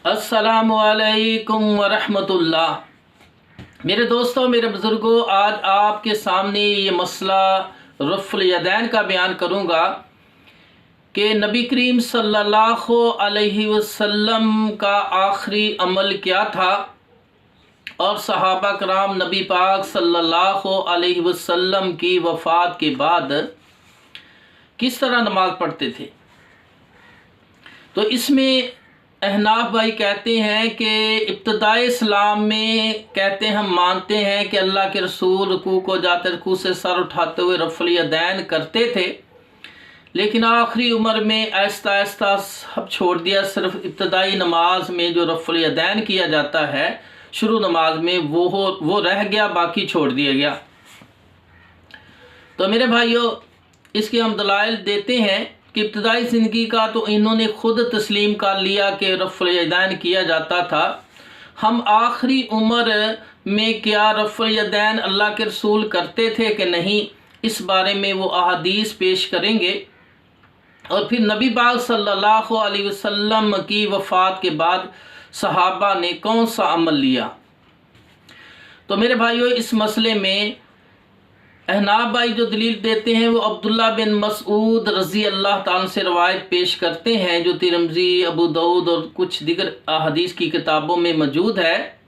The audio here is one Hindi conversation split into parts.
अस्सलामुअलैकुम वरहमतुल्लाह। मेरे दोस्तों, मेरे बुज़ुर्गों, आज आपके सामने ये मसला रफ़ुल यदैन का बयान करूँगा कि नबी करीम सल्लल्लाहु अलैहि वसल्लम का आखिरी अमल क्या था और सहाबा कराम नबी पाक सल्लल्लाहु अलैहि वसल्लम की वफ़ात के बाद किस तरह नमाज़ पढ़ते थे। तो इसमें अहनाफ भाई कहते हैं कि इब्तिदाई इस्लाम में कहते हैं, हम मानते हैं कि अल्लाह के रसूल रुकू को जाते रुकू से सर उठाते हुए रफ़ुल यदैन करते थे, लेकिन आखिरी उम्र में आहिस्ता आहिस्ता सब छोड़ दिया। सिर्फ इब्तिदाई नमाज में जो रफ़ुल यदैन किया जाता है शुरू नमाज में वो रह गया, बाकी छोड़ दिया गया। तो मेरे भाइयों, इसके हम दलाइल देते हैं कि इब्तदाई ज़िंदगी का तो इन्होंने खुद तस्लीम कर लिया कि रफ़ुल यदैन किया जाता था। हम आखिरी उम्र में क्या रफ़ुल यदैन अल्लाह के रसूल करते थे कि नहीं, इस बारे में वो अहादीस पेश करेंगे। और फिर नबी पाक सल्लल्लाहु अलैहि वसल्लम की वफ़ात के बाद सहाबा ने कौन सा अमल लिया। तो मेरे भाइयों, इस मसले में अहनाफ भाई जो दलील देते हैं वो अब्दुल्ला बिन मसऊद रज़ी अल्लाह ताला से रवायत पेश करते हैं, जो तिरमिज़ी, अबू दाऊद और कुछ दीगर हदीस की किताबों में मौजूद है।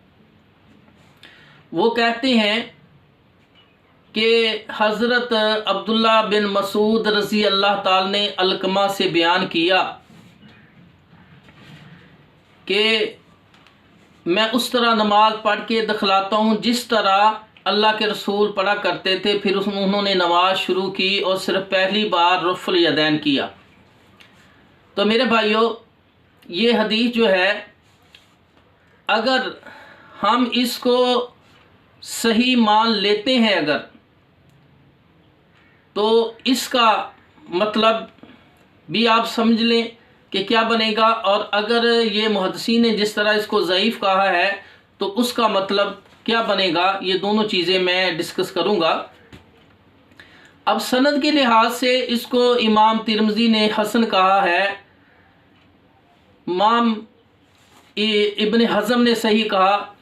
वो कहते हैं कि हज़रत अब्दुल्ला बिन मसऊद रज़ी अल्लाह ताला ने अलकमा से बयान किया कि मैं उस तरह नमाज पढ़ के दिखलाता हूँ जिस तरह अल्लाह के रसूल पढ़ा करते थे। फिर उन्होंने नमाज शुरू की और सिर्फ पहली बार रफ़ुल यदैन किया। तो मेरे भाइयों, ये हदीस जो है, अगर हम इसको सही मान लेते हैं अगर, तो इसका मतलब भी आप समझ लें कि क्या बनेगा। और अगर ये मुहद्दिसीन ने जिस तरह इसको ज़ईफ़ कहा है तो उसका मतलब क्या बनेगा, ये दोनों चीज़ें मैं डिस्कस करूँगा। अब सनद के लिहाज से इसको इमाम तिरमिज़ी ने हसन कहा है, इमाम इब्न हज़म ने सही कहा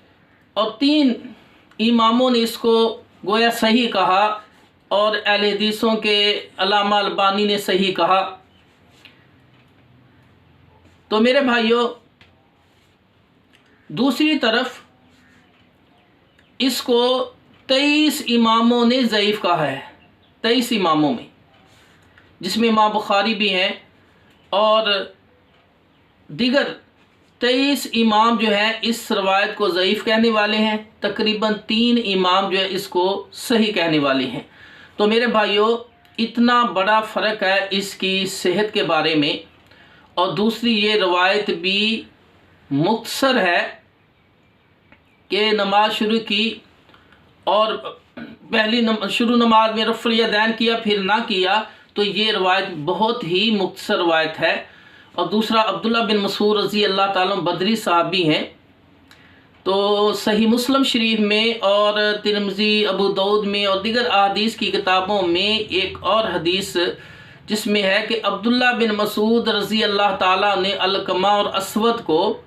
और 3 इमामों ने इसको गोया सही कहा और अहले हदीसों के अल्लामा अलबानी ने सही कहा। तो मेरे भाइयों, दूसरी तरफ इसको 23 इमामों ने ज़ईफ़ कहा है। 23 इमामों में, जिसमें इमाम बुखारी भी हैं और दीगर 23 इमाम जो हैं इस रवायत को ज़ईफ़ कहने वाले हैं। तकरीबन 3 इमाम जो है इसको सही कहने वाले हैं। तो मेरे भाइयों, इतना बड़ा फ़र्क है इसकी सेहत के बारे में। और दूसरी ये रवायत भी मुख्तसर है कि नमाज शुरू की और पहली शुरू नमाज में रफ़ुल यदैन किया फिर ना किया, तो ये रवायत बहुत ही मुख्तसर रवायत है। और दूसरा, अब्दुल्ला बिन मसऊद रज़ी अल्लाह ताला बदरी साहबी हैं। तो सही मुस्लिम शरीफ में और तिरमिज़ी, अबू दाऊद में और दीगर अहादीस की किताबों में एक और हदीस जिसमें है कि अब्दुल्ला बिन मसऊद रज़ी अल्लाह ताला ने अलकमा और असवद को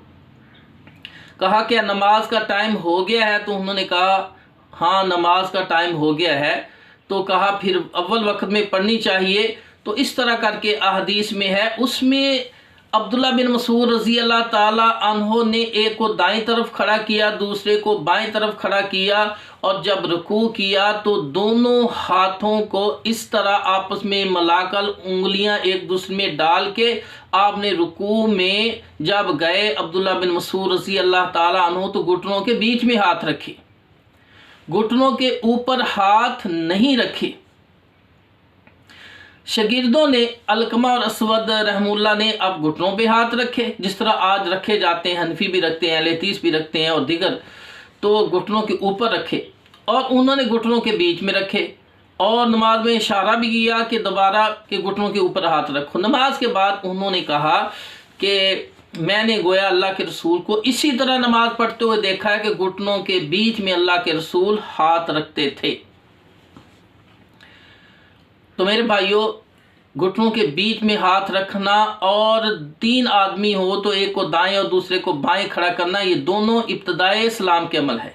कहा कि नमाज का टाइम हो गया है। तो उन्होंने कहा हाँ, नमाज का टाइम हो गया है। तो कहा फिर अव्वल वक्त में पढ़नी चाहिए। तो इस तरह करके अहदीस में है। उसमें अब्दुल्ला बिन मसऊद रज़ी अल्लाह ताला अन्हो ने एक को दाईं तरफ खड़ा किया, दूसरे को बाईं तरफ खड़ा किया और जब रुकू किया तो दोनों हाथों को इस तरह आपस में मिलाकर उंगलियां एक दूसरे में डाल के आपने रुकू में जब गए अब्दुल्ला बिन मसऊद रज़ी अल्लाह ताला अन्हो तो घुटनों के बीच में हाथ रखे, घुटनों के ऊपर हाथ नहीं रखे। शागिर्दों ने अलकमा और असवद रहमुल्लाह ने अब घुटनों पे हाथ रखे, जिस तरह आज रखे जाते हैं, हनफी भी रखते हैं, लेतीस भी रखते हैं और दिगर। तो घुटनों के ऊपर रखे और उन्होंने घुटनों के बीच में रखे और नमाज में इशारा भी किया कि दोबारा के घुटनों के ऊपर हाथ रखो। नमाज के बाद उन्होंने कहा कि मैंने गोया अल्लाह के रसूल को इसी तरह नमाज पढ़ते हुए देखा है कि घुटनों के बीच में अल्लाह के रसूल हाथ रखते थे। तो मेरे भाइयों, घुटनों के बीच में हाथ रखना, और 3 आदमी हो तो एक को दाएं और दूसरे को बाएं खड़ा करना, ये दोनों इब्तिदाए इस्लाम के अमल है।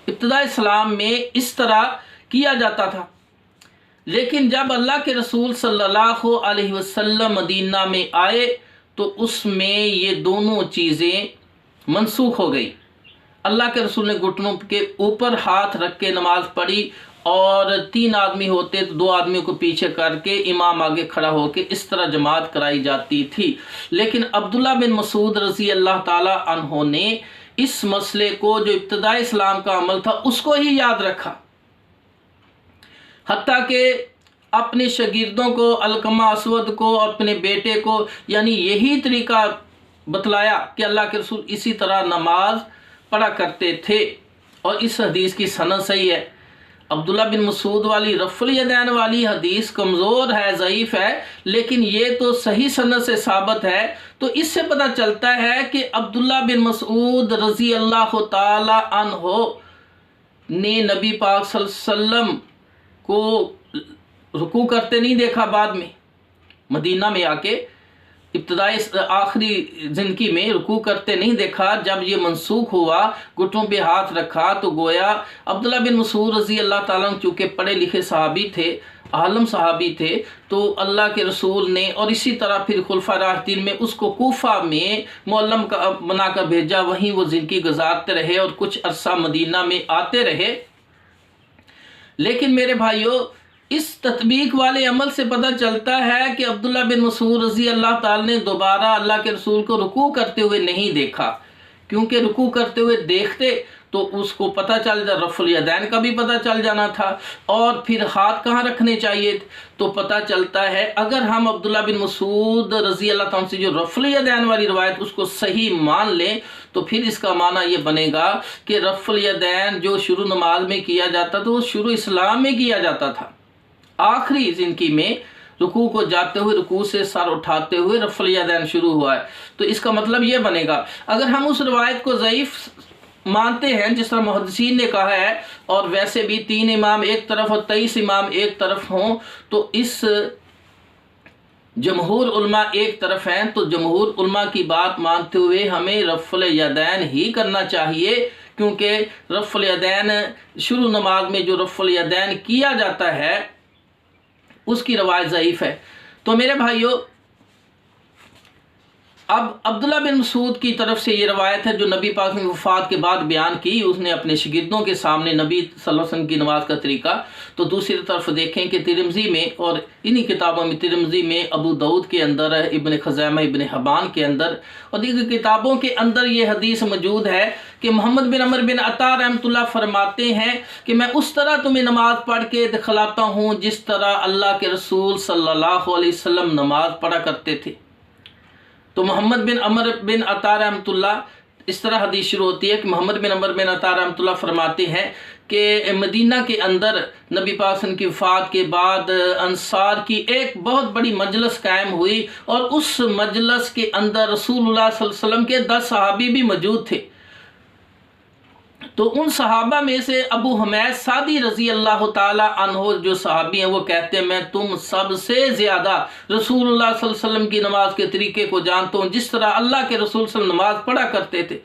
इब्तिदाए इस्लाम में इस तरह किया जाता था। लेकिन जब अल्लाह के रसूल सल्लल्लाहु अलैहि वसल्लम मदीना में आए तो उसमें ये दोनों चीज़ें मनसूख हो गई। अल्लाह के रसूल ने घुटनों के ऊपर हाथ रख के नमाज पढ़ी, और 3 आदमी होते तो 2 आदमियों को पीछे करके इमाम आगे खड़ा होकर इस तरह जमात कराई जाती थी। लेकिन अब्दुल्ला बिन मसूद रज़ी अल्लाह ताला अन्हो ने इस मसले को, जो इब्तिदाई इस्लाम का अमल था, उसको ही याद रखा। हत्ता कि अपने शागिर्दों को, अलकमा असवद को, अपने बेटे को, यानी यही तरीका बतलाया कि अल्लाह के रसूल इसी तरह नमाज पढ़ा करते थे। और इस हदीस की सनद सही है। अब्दुल्ला बिन मसूद वाली रफ़ुल यदैन वाली हदीस कमज़ोर है, ज़ईफ़ है, लेकिन ये तो सही सनद से साबित है। तो इससे पता चलता है कि अब्दुल्ला बिन मसूद रज़ी अल्लाह ताला अन्हो ने नबी पाक सल्लल्लाहु अलैहि वसल्लम को रुकू करते नहीं देखा। बाद में मदीना में आके इब्तिदाई आखिरी ज़िंदगी में रुकू करते नहीं देखा। जब ये मनसूख हुआ, घुटनों पे हाथ रखा, तो गोया अब्दुल्ला बिन मसूद रज़ी अल्लाह ताला चूँकि पढ़े लिखे सहाबी थे, आलम सहाबी थे, तो अल्लाह के रसूल ने, और इसी तरह फिर खुलफा राशिदीन में उसको कूफा में मुअल्लम का बनाकर भेजा। वहीं वो ज़िंदगी गुजारते रहे और कुछ अरसा मदीना में आते रहे। लेकिन मेरे भाइयों, इस तत्बीक वाले अमल से पता चलता है कि अब्दुल्ला बिन मसूद रज़ी अल्लाह ताला ने दोबारा अल्लाह के रसूल को रुकू करते हुए नहीं देखा, क्योंकि रुकू करते हुए देखते तो उसको पता चल जा, रफ़ुल यदैन का भी पता चल जाना था, और फिर हाथ कहाँ रखने चाहिए। तो पता चलता है, अगर हम अब्दुल्ला बिन मसूद रज़ी अल्लाह ताला से जो रफ़ुल यदैन वाली रवायत उसको सही मान लें, तो फिर इसका माना ये बनेगा कि रफ़ुल यदैन जो शुरू नमाज में किया जाता था वो शुरू इस्लाम में किया जाता था। आखिरी ज़िंदगी में रुकू को जाते हुए, रुकू से सर उठाते हुए रफ़ुल यदैन शुरू हुआ है। तो इसका मतलब ये बनेगा, अगर हम उस रवायत को ज़ईफ़ मानते हैं जिस तरह मुहद्दिसीन ने कहा है, और वैसे भी 3 इमाम एक तरफ और 23 इमाम एक तरफ हों, तो इस जमहूर उलमा एक तरफ हैं, तो जमहूर उलमा की बात मानते हुए हमें रफ़ुल यदैन ही करना चाहिए, क्योंकि रफ़ुल यदैन शुरू नमाज में जो रफ़ुल यदैन किया जाता है उसकी रवायत ज़ईफ़ है। तो मेरे भाइयों, अब अब्दुल्ला बिन मसूद की तरफ से ये रवायत है जो नबी पाक ने वफ़ात के बाद बयान की। उसने अपने शागिर्दों के सामने नबी सल्लल्लाहु अलैहि वसल्लम की नमाज का तरीका। तो दूसरी तरफ देखें कि तिरमिज़ी में और इन्हीं किताबों में, तिरमिज़ी में, अबू दाऊद के अंदर, इब्न ख़ुज़ैमा, इब्न हिब्बान के अंदर और दीगर किताबों के अंदर ये हदीस मौजूद है कि मोहम्मद बिन अमर बिन अता रहमतुल्लाह फरमाते हैं कि मैं उस तरह तुम्हें नमाज पढ़ के दिखलाता हूँ जिस तरह अल्लाह के रसूल सल्लल्लाहु अलैहि वसल्लम नमाज पढ़ा करते थे। तो मोहम्मद बिन अमर बिन अता रहमतुल्लाह, इस तरह हदीस शुरू होती है कि मोहम्मद बिन अमर बिन अता रहमतुल्लाह फरमाते हैं कि मदीना के अंदर नबी पाक की वफ़ात के बाद अंसार की एक बहुत बड़ी मजलिस कायम हुई, और उस मजलिस के अंदर रसूलुल्लाह सल्लल्लाहु अलैहि वसल्लम के 10 सहाबी भी मौजूद थे। तो उन सहाबा में से अबू हुमैद सादी रज़ी अल्लाह ताला अन्हो जो सहाबी हैं, वो कहते हैं मैं तुम सबसे ज़्यादा रसूलुल्लाह सल्लल्लाहु अलैहि वसल्लम की नमाज के तरीके को जानता हूँ जिस तरह अल्लाह के रसूल सल्लल्लाहु अलैहि वसल्लम नमाज पढ़ा करते थे।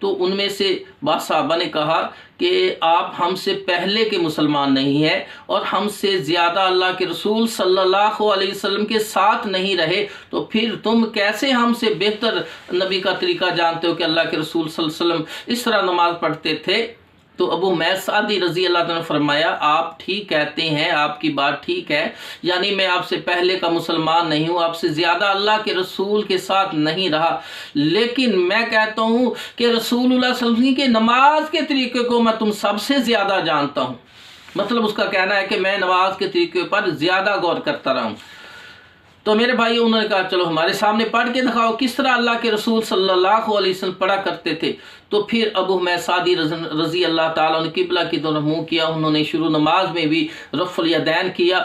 तो उनमें से बाद साहबा ने कहा कि आप हमसे पहले के मुसलमान नहीं हैं और हमसे ज़्यादा अल्लाह के रसूल सल्लल्लाहु अलैहि वसल्लम के साथ नहीं रहे, तो फिर तुम कैसे हमसे बेहतर नबी का तरीका जानते हो कि अल्लाह के रसूल सल्लल्लाहु अलैहि वसल्लम इस तरह नमाज पढ़ते थे। तो अबू हुमैद सादी रज़ी अल्लाह ताला ने फरमाया आप ठीक कहते हैं, आपकी बात ठीक है, यानी मैं आपसे पहले का मुसलमान नहीं हूँ, आपसे ज़्यादा अल्लाह के रसूल के साथ नहीं रहा, लेकिन मैं कहता हूँ कि रसूलुल्लाह सल्लल्लाहु अलैहि वसल्लम के नमाज के तरीके को मैं तुम सबसे ज़्यादा जानता हूँ। मतलब उसका कहना है कि मैं नमाज के तरीके पर ज़्यादा गौर करता रहा हूँ। तो मेरे भाई उन्होंने कहा चलो हमारे सामने पढ़ के दिखाओ किस तरह अल्लाह के रसूल सल्लल्लाहु अलैहि वसल्लम पढ़ा करते थे। तो फिर अबू हुमैद सादी रज़ी अल्लाह ताला ने किबला की तरफ मुँह किया। उन्होंने शुरू नमाज में भी रफ़ुल यदैन किया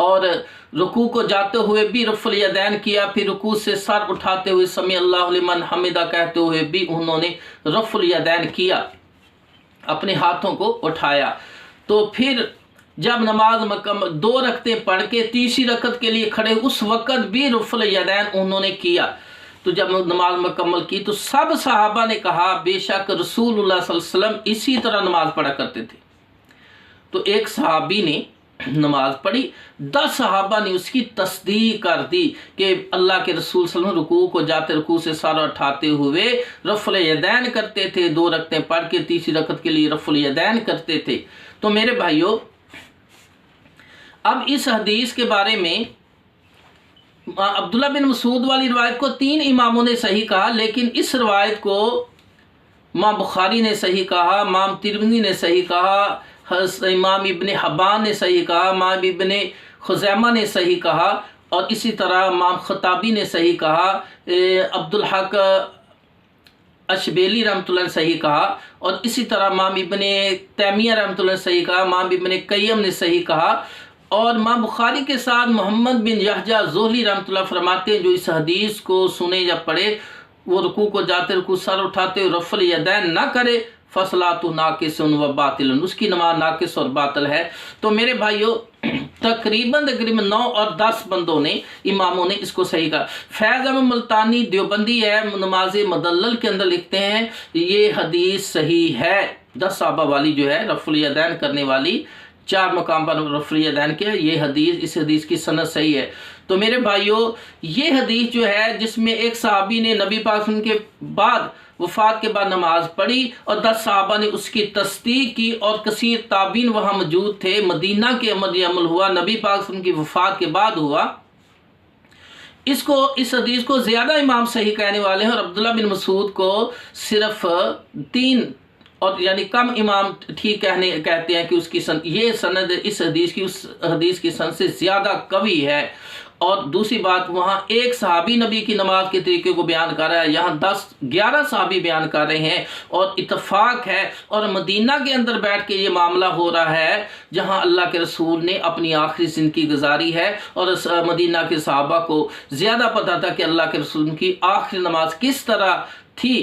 और रुकू को जाते हुए भी रफ़ुल यदैन किया, फिर रुकू से सर उठाते हुए समी अल्लाहु लिमन हमिदा कहते हुए भी उन्होंने रफ़ुल यदैन किया, अपने हाथों को उठाया। तो फिर जब नमाज मुकम्मल 2 रकतें पढ़ के तीसरी रकत के लिए खड़े, उस वक़्त भी रफ़ुल यदैन उन्होंने किया। तो जब नमाज मुकम्मल की तो सब सहाबा ने कहा बेशक रसूलुल्लाह सल्लल्लाहु अलैहि वसल्लम इसी तरह नमाज पढ़ा करते थे। तो एक सहाबी ने नमाज पढ़ी, 10 सहाबा ने उसकी तस्दीक कर दी कि अल्लाह के रसूल सल्लल्लाहु अलैहि वसल्लम रुकू को जाते रुकू से सारा उठाते हुए रफ़ुल यदैन करते थे, 2 रकतें पढ़ के तीसरी रकत के लिए रफ़ुल यदैन करते थे। तो मेरे भाइयों, अब इस हदीस के बारे में अब्दुल्ला बिन मसूद वाली रवायत को 3 इमामों ने सही कहा, लेकिन इस रवायत को इमाम बुखारी ने सही कहा, इमाम तिरमिज़ी ने सही कहा, इमाम इब्न हब्बान ने सही कहा, इमाम इब्न खुज़ैमा ने सही कहा, और इसी तरह इमाम खत्ताबी ने सही कहा, अब्दुल हक अशबेली रहमतुल्लाह ने सही कहा, और इसी तरह इमाम इब्न तैमिया रहमतुल्लाह ने सही कहा, इमाम इब्न कय्यम ने सही कहा। और इमाम बुखारी के साथ मोहम्मद बिन यहया ज़ोहली रहमतुल्लाह फरमाते हैं जो इस हदीस को सुने या पढ़े वो रुकू को जाते रुकू सर उठाते हुए रफ़ुल यदैन ना करे फसलातु नाकिसन व बातिलन, उसकी नमाज नाकिस और बातिल है। तो मेरे भाइयों, तकरीबन 9 और 10 बंदों ने इमामों ने इसको सही कहा। फैज़ अहमद मुल्तानी देवबंदी है, नमाज मदल्लल के अंदर लिखते हैं ये हदीस सही है। 10 सहाबा वाली जो है रफ़ुल यदैन करने वाली, 4 मकाम पर रफ़ुल यदैन किया, ये हदीस, इस हदीस की सनद सही है। तो मेरे भाइयों, ये हदीस जो है जिसमें एक सहाबी ने नबी पाक के बाद वफ़ात के बाद नमाज पढ़ी और 10 सहाबा ने उसकी तस्दीक की और कसीर ताबीन वहाँ मौजूद थे। मदीना के अमल हुआ, नबी पाक की वफ़ात के बाद हुआ। इस हदीस को ज़्यादा इमाम सही कहने वाले हैं और अब्दुल्ला बिन मसूद को सिर्फ 3 और यानी कम इमाम ठीक कहते हैं कि उसकी ये सनद इस हदीस की उस हदीस की सनद से ज़्यादा कवी है। और दूसरी बात, वहाँ एक सहाबी नबी की नमाज के तरीके को बयान कर रहा है, यहाँ 10-11 सहाबी बयान कर रहे हैं और इत्तफाक है। और मदीना के अंदर बैठ के ये मामला हो रहा है जहाँ अल्लाह के रसूल ने अपनी आखिरी ज़िंदगी गुजारी है और मदीना के सहाबा को ज़्यादा पता था कि अल्लाह के रसूल की आखिरी नमाज किस तरह थी।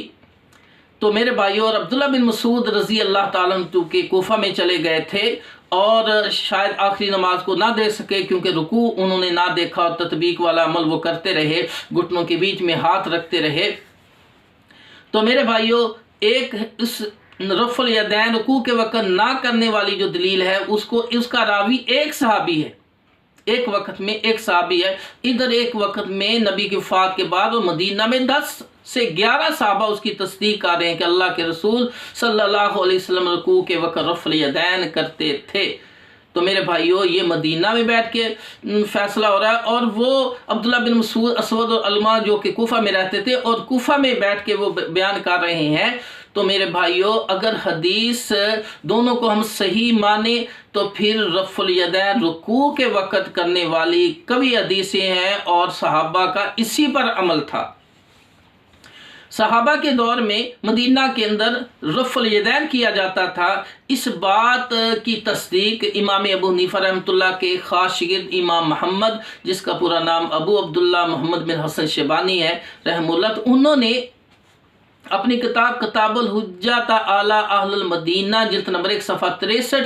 तो मेरे भाइयों, और अब्दुल्ला बिन मसूद रज़ी अल्लाह ताला अन्हु के कोफा में चले गए थे और शायद आखिरी नमाज को ना देख सके क्योंकि रुकू उन्होंने ना देखा और ततबीक वाला अमल वो करते रहे, घुटनों के बीच में हाथ रखते रहे। तो मेरे भाइयों, एक इस रफ़ुल यदैन रुकू के वक़्त ना करने वाली जो दलील है उसका रावी एक सहाबी है, एक वक़्त में एक सहाबी है। इधर एक वक़्त में नबी की वफ़ात के बाद और मदीना में 10 से 11 सहाबा उसकी तस्दीक कर रहे हैं कि अल्लाह के रसूल सल्लल्लाहु अलैहि वसल्लम रुकू के वक़्त रफ़ुल यदैन करते थे। तो मेरे भाइयों, ये मदीना में बैठ के फैसला हो रहा है और वो अब्दुल्ला बिन मसूद असवद और अलमा जो कि कूफा में रहते थे और कूफा में बैठ के वो बयान कर रहे हैं। तो मेरे भाइयों, अगर हदीस दोनों को हम सही माने तो फिर रफ़ुल यदैन रुकू के वक़्त करने वाली कई हदीसें हैं और सहाबा का इसी पर अमल था। सहाबा के दौर में मदीना के अंदर रफ़ुल यदैन किया जाता था। इस बात की तस्दीक इमाम अबू हनीफा रहमतुल्लाह के ख़ास शागिर्द इमाम मोहम्मद, जिसका पूरा नाम अबू अब्दुल्ला मोहम्मद बिन हसन शेबानी है रहमुल्लाह, तो उन्होंने अपनी किताबुल हुज्जत आला अहलुल मदीना जिल्द नंबर 1 सफ़ा 63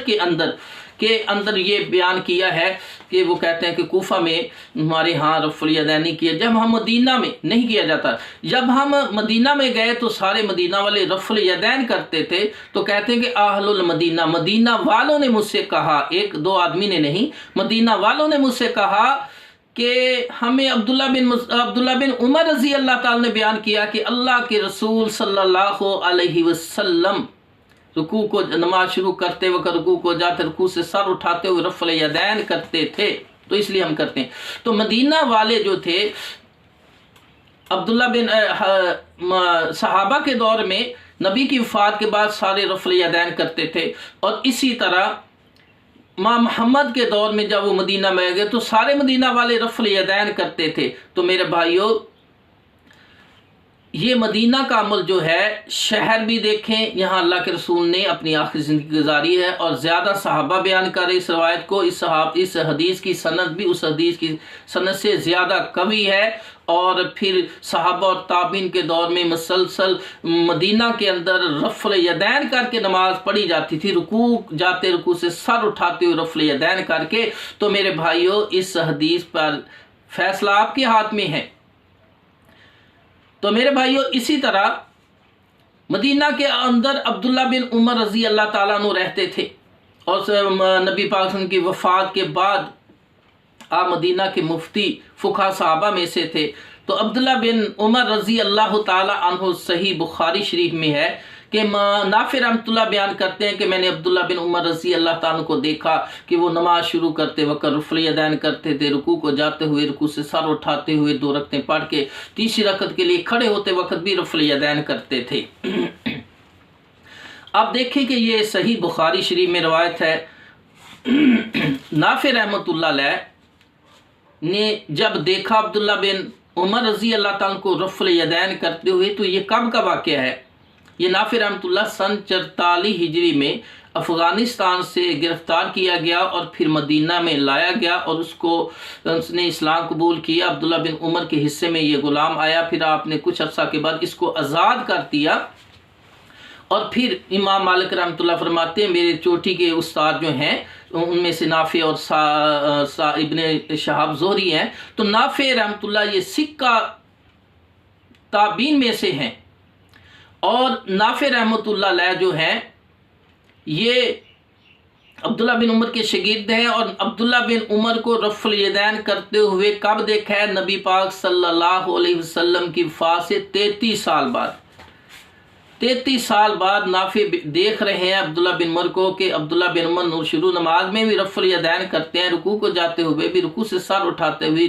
के अंदर ये बयान किया है कि वो कहते हैं कि कूफा में हमारे यहाँ रफ़ुल यदैन नहीं किया, जब हम मदीना में नहीं किया जाता। जब हम मदीना में गए तो सारे मदीना वाले रफ़ुल यदैन करते थे। तो कहते हैं कि अहलुल मदीना, मदीना वालों ने मुझसे कहा, 1-2 आदमी ने नहीं, मदीना वालों ने मुझसे कहा कि हमें अब्दुल्ला बिन उमर रज़ी अल्लाह ताला ने बयान किया कि अल्लाह के रसूल सल्लल्लाहु अलैहि वसल्लम रुकू को नमाज शुरू करते वक्त रुकू को जाते रुकू से सर उठाते हुए रफ़ुल यदैन करते थे, तो इसलिए हम करते हैं। तो मदीना वाले जो थे अब्दुल्ला बिन सहाबा के दौर में नबी की वफ़ात के बाद सारे रफ़ुल यदैन करते थे और इसी तरह माँ मोहम्मद के दौर में जब वो मदीना में गए तो सारे मदीना वाले रफ़ुल यदैन करते थे। तो मेरे भाइयों, ये मदीना का अमल जो है, शहर भी देखें, यहाँ अल्लाह के रसूल ने अपनी आखिरी ज़िंदगी गुजारी है और ज़्यादा सहाबा बयान कर इस रवायत को, इस हदीस की सनद भी उस हदीस की सनद से ज़्यादा कवी है। और फिर सहाबा और ताबीन के दौर में मुसलसल मदीना के अंदर रफ़ल यदैन करके नमाज पढ़ी जाती थी, रुकू से सर उठाते हुए रफ़ल यदैन करके। तो मेरे भाइयों, इस हदीस पर फैसला आपके हाथ में है। तो मेरे भाइयों, इसी तरह मदीना के अंदर अब्दुल्ला बिन उमर रज़ी अल्लाह ताला अन्हु रहते थे और नबी पाक की वफ़ात के बाद आप मदीना के मुफ्ती फ़ुक़हा सहाबा में से थे। तो अब्दुल्ला बिन उमर रज़ी अल्लाह ताला अन्हु, सही बुखारी शरीफ में है कि नाफ़े रहमतुल्लाह बयान करते हैं कि मैंने अब्दुल्ला बिन उमर रज़ी अल्लाह ताला को देखा कि वो नमाज शुरू करते वक्त रफ़ल यदैन करते थे, रुकू को जाते हुए, रुकू से सर उठाते हुए 2 रकतें पढ़ के तीसरी रकत के लिए खड़े होते वक्त भी रफ़ल यदैन करते थे। अब देखें कि ये सही बुखारी शरीफ में रवायत है। नाफ़े रहमतुल्लाह अलैह ने जब देखा अब्दुल्ला बिन उमर रज़ी अल्लाह ताला को रफ़ल यदैन करते हुए, तो ये कब का वाक़या है? ये नाफ़े रहमतुल्लाह सन 44 हिजरी में अफ़गानिस्तान से गिरफ़्तार किया गया और फिर मदीना में लाया गया और उसने इस्लाम कबूल किया। अब्दुल्ला बिन उमर के हिस्से में ये ग़ुलाम आया, फिर आपने कुछ अर्सा के बाद इसको आज़ाद कर दिया। और फिर इमाम मालिक रहमतुल्लाह फरमाते हैं, मेरे चोटी के उस्ताद जो हैं उनमें से नाफ़े और इब्ने शहाब ज़ोहरी हैं। तो नाफ़े रहमतुल्लाह ये सिक्का ताबीन में से हैं और नाफ़े रहमतुल्लाह अलैह जो हैं ये अब्दुल्ला बिन उमर के शागिर्द हैं। और अब्दुल्ला बिन उमर को रफ़ल यदैन करते हुए कब देखा है? नबी पाक सल्लल्लाहु अलैहि वसल्लम की वफ़ात से 33 साल बाद। 33 साल बाद नाफ़े देख रहे हैं अब्दुल्ला बिन उमर को कि अब्दुल्ला बिन उमर शुरू नमाज में भी रफ़ल यदैन करते हैं, रुकू को जाते हुए भी, रुकू से सर उठाते हुए,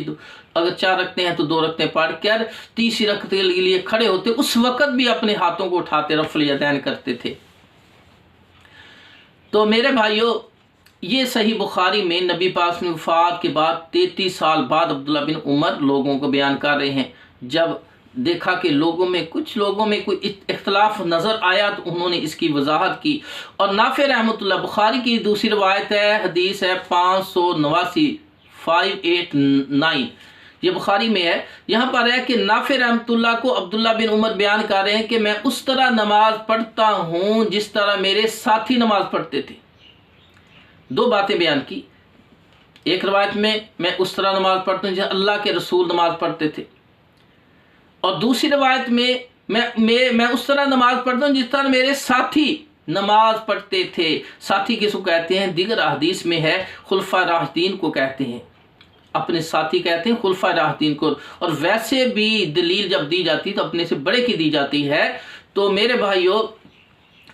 अगर 4 रखते हैं तो 2 रखते पढ़ कर तीसरी रकत के लिए खड़े होते, उस वक़्त भी अपने हाथों को उठाते रफ़ल यदैन करते थे। तो मेरे भाइयों, ये सही बुखारी में नबी पाक की वफ़ात के बाद 33 साल बाद अब्दुल्ला बिन उमर लोगों को बयान कर रहे हैं। जब देखा कि कुछ लोगों में कोई इख्तलाफ नज़र आया तो उन्होंने इसकी वजाहत की। और नाफ़े रहमतुल्लाह, बुखारी की दूसरी रवायत है, हदीस है 589, ये बुखारी में है। यहाँ पर है कि नाफ़े रहमतुल्लाह को अब्दुल्ला बिन उमर बयान कर रहे हैं कि मैं उस तरह नमाज पढ़ता हूँ जिस तरह मेरे साथी नमाज पढ़ते थे। 2 बातें बयान की। एक रवायत में मैं उस तरह नमाज पढ़ता हूँ जैसे अल्लाह के रसूल नमाज पढ़ते थे, और दूसरी रवायत में मैं उस तरह नमाज पढ़ता हूँ जिस तरह मेरे साथी नमाज पढ़ते थे। साथी किसको कहते हैं? दीगर हदीस में है खुलफा राशिदीन को कहते हैं, अपने साथी कहते हैं खुलफा राशिदीन को। और वैसे भी दलील जब दी जाती है तो अपने से बड़े की दी जाती है। तो मेरे भाइयों,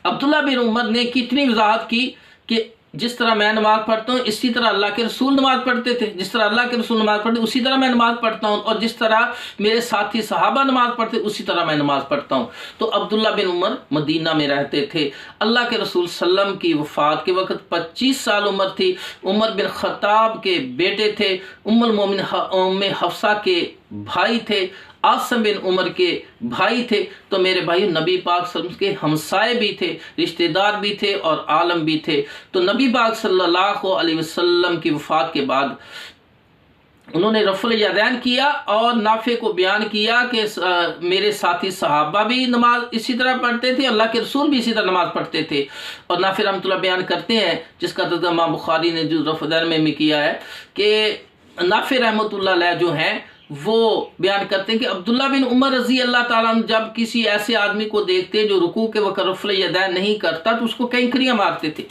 अब्दुल्ला बिन उमर ने कितनी वजाहत की कि जिस तरह मैं नमाज़ पढ़ता हूँ इसी तरह अल्लाह के रसूल नमाज़ पढ़ते थे, जिस तरह अल्लाह के रसूल नमाज़ पढ़ते उसी तरह मैं नमाज़ पढ़ता हूँ, और जिस तरह मेरे साथी सहाबा नमाज़ पढ़ते उसी तरह मैं नमाज़ पढ़ता हूँ। तो अब्दुल्ला बिन उमर मदीना में रहते थे। अल्लाह के रसूल सल्लम की वफ़ात के वक़्त 25 साल उम्र थी। उमर बिन ख़त्ताब के बेटे थे, उम्मुल मोमिन उम्मे हफ्सा के भाई थे, आसिम बिन उमर के भाई थे। तो मेरे भाई नबी पाक सल्लल्लाहु अलैहि वसल्लम के हमसाए भी थे, रिश्तेदार भी थे और आलम भी थे। तो नबी पाक सल्लल्लाहु अलैहि वसल्लम की वफ़ात के बाद उन्होंने रफ़ल यदैन किया और नाफ़े को बयान किया कि मेरे साथी सहाबा भी नमाज इसी तरह पढ़ते थे, अल्लाह के रसूल भी इसी तरह नमाज पढ़ते थे। और नाफ़े रहमतुल्लाह बयान करते हैं, जिसका तर्जुमा इमाम बुखारी ने जो रफ़ल में किया है, कि नाफ़े रहमतुल्लाह अलैह जो हैं वो बयान करते हैं कि अब्दुल्ला बिन उमर रज़ी अल्लाह ताला जब किसी ऐसे आदमी को देखते जो रुकू के वक़्त रफ़ल यदैन नहीं करता तो उसको कैंकरियाँ मारते थे,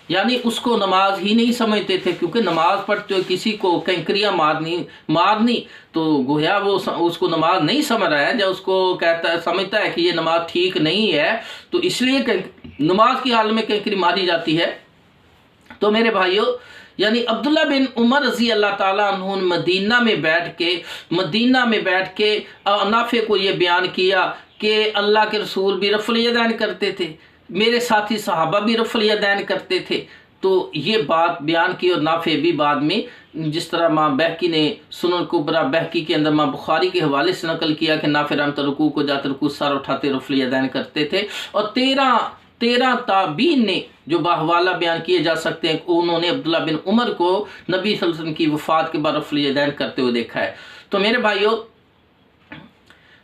यानी उसको नमाज ही नहीं समझते थे। क्योंकि नमाज पढ़ते हुए किसी को कैंकरियाँ मारनी तो गोया वो उसको नमाज नहीं समझ रहा है, जब उसको समझता है कि ये नमाज ठीक नहीं है तो इसलिए नमाज की हाल में कैंकरी मारी जाती है। तो मेरे भाइयों, यानी अब्दुल्ला बिन उमर रज़ी अल्लाह ताला अन्हु मदीना में बैठ के नाफ़े को ये बयान किया कि अल्लाह के रसूल भी रफ़ल यदैन करते थे, मेरे साथी सहाबा भी रफ़ल यदैन करते थे। तो ये बात बयान की और नाफे भी बाद में, जिस तरह माँ बहकी ने सुनन कुबरा बहकी के अंदर माँ बुखारी के हवाले से नकल किया कि नाफे रहमत रुकू को जाते रुकू सर उठाते रफली अदैन करते थे। और तेरह ताबीन ने जो बाहवाला बयान किए जा सकते हैं, उन्होंने अब्दुल्ला बिन उमर को नबी सल्लल्लाहु अलैहि वसल्लम की वफ़ात के बाद रफली अदैन करते हुए देखा है। तो मेरे भाइयों,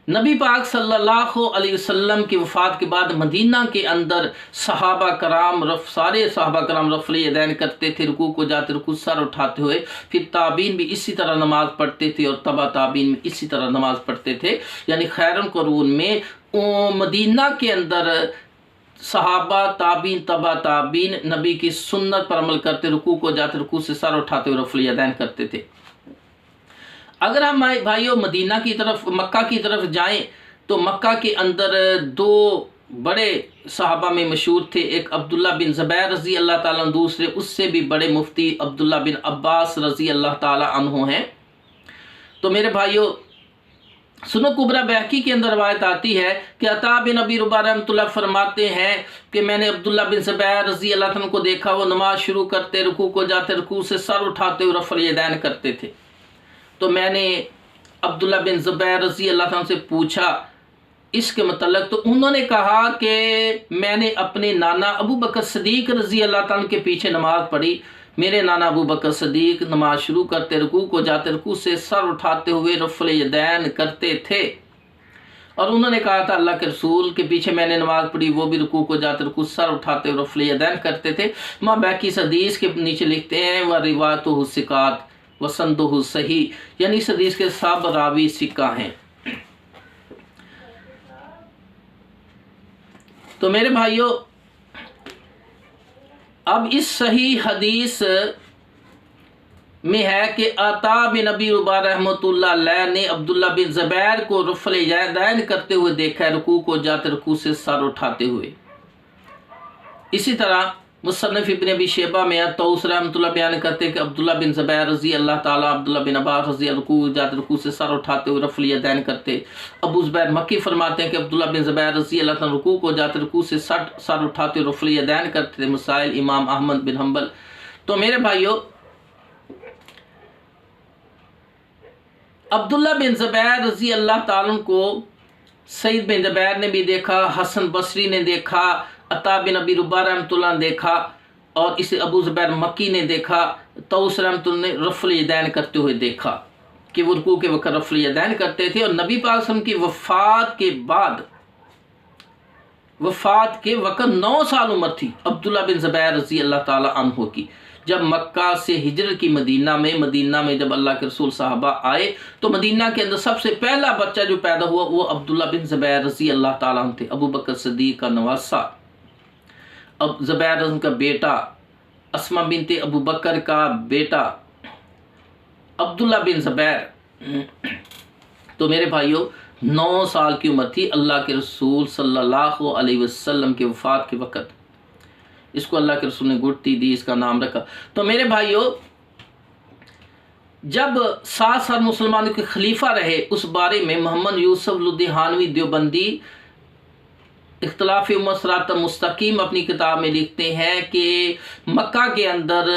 नबी पाक सल्लल्लाहु अलैहि वसल्लम की वफ़ात के बाद मदीना के अंदर सारे सहाबा कराम रफली अदैन करते थे, रुकू को जाते रुकू सर उठाते हुए। फिर ताबीन भी इसी तरह नमाज पढ़ते थे और तबा ताबीन में इसी तरह नमाज पढ़ते थे। यानी खैरुल कुरून में मदीना के अंदर सहाबा ताबीन तबा ताबीन नबी की सुन्नत पर अमल करते, रुकू को जाते रुकू से सर उठाते हुए रफली अदैन करते थे। अगर हम भाइयों मदीना की तरफ, मक्का की तरफ जाएं, तो मक्का के अंदर दो बड़े सहाबा में मशहूर थे। एक अब्दुल्ला बिन ज़ुबैर रज़ी अल्लाह ताला अन्हु, दूसरे उससे भी बड़े मुफ्ती अब्दुल्ला बिन अब्बास रज़ी अल्लाह ताला अन्हु हैं। तो मेरे भाइयों, सुनन कुबरा बहकी के अंदर रवायत आती है कि अता बिन अबी रुबा रहमतुल्लाह फरमाते हैं कि मैंने अब्दुल्ला बिन ज़ुबैर रज़ी अल्लाह ताला को देखा, वो नमाज शुरू करते, रुकू को जाते, रुकू से सर उठाते हुए रफ़ल यदैन करते थे। तो मैंने अब्दुल्ला बिन ज़ुबैर रज़ी अल्लाह ताला से पूछा इसके मतलब, तो उन्होंने कहा कि मैंने अपने नाना अबू बकर सदीक रज़ी अल्लाह ताला के पीछे नमाज पढ़ी। मेरे नाना अबू बकर सदीक नमाज शुरू करते, रुकू को जाते, रुकू से सर उठाते हुए रफ़ल यदैन करते थे। और उन्होंने कहा था अल्लाह के रसूल के पीछे मैंने नमाज पढ़ी, वो भी रुकू को जाते रुकू सर उठाते हुए रफ़ल यदैन करते थे। माँ बैकी हदीस के नीचे लिखते हैं व रिवायतुहु सिकात वसंदुहु सही, यानी इस हदीस के सब रावी सिक्का हैं। तो मेरे भाइयों, अब इस सही हदीस में है कि अता बिन अबी रुबा रहमतुल्लाह अलैह ने अब्दुल्ला बिन ज़ुबैर को रफ़ल यदैन करते हुए देखा है, रुकू को जाते रुकू से सर उठाते हुए। इसी तरह मुसन्नफ़ इब्न अबी शैबा में तौस रहमतुल्लाह बयान करते हैं कि अब्दुल्ला बिन ज़ुबैर रज़ी अल्लाह ताला अब्दुल्ला बिन अब्बास रज़ी रुकू जाते रुकू से सर उठाते हुए रफ़ल यदैन करते। अबू ज़ुबैर मक्की फरमाते हैं कि अब्दुल्ला बिन ज़ुबैर रज़ी अल्लाह ताला रुकू को जाते रुकू से सर उठाते हुए रफ़ल यदैन करते थे। मसाइल इमाम अहमद बिन हम्बल। तो मेरे भाइयों, अब्दुल्ला बिन ज़ुबैर रज़ी अल्लाह ताला को सईद बिन ज़ुबैर ने भी देखा, हसन बसरी ने देखा, अता बिन अबी रुबा रहमतुल्लाह ने देखा, और इसे अबू ज़ुबैर मक्की ने देखा, तौस रहमतुल्लाह ने रफ़ल यदैन करते हुए देखा कि वो रुकू के वक़्त रफ़ल यदैन करते थे। और नबी पाक सल्लल्लाहु अलैहि वसल्लम की वफ़ात के बाद, वफ़ात के वक़्त 9 साल उम्र थी अब्दुल्ला बिन ज़ुबैर रज़ी अल्लाह ताला अन्हु की। जब मक्का से हिजरत की मदीना में जब अल्लाह के रसूल साहबा आए, तो मदीना के अंदर सबसे पहला बच्चा जो पैदा हुआ वो अब्दुल्ला बिन ज़ुबैर रज़ी अल्लाह ताला अन्हु थे, अबू बकर सदीक का नवासा, अब ज़ुबैर रज़ी का बेटा, अस्मा बिनते अबू बकर का बेटा अब्दुल्ला बिन ज़ुबैर। तो मेरे भाइयों, 9 साल की उम्र थी अल्लाह के रसूल सल्लल्लाहु अलैहि वसल्लम के वफ़ात के वक़्त। इसको अल्लाह के रसूल ने गुड़ती दी, इसका नाम रखा। तो मेरे भाइयों, जब 7 साल मुसलमानों के खलीफा रहे, उस बारे में मोहम्मद यूसुफ लुधियानवी देवबंदी इख्तिलाफ़ उम्मत सिरात मुस्तकीम अपनी किताब में लिखते हैं कि मक्का के अंदर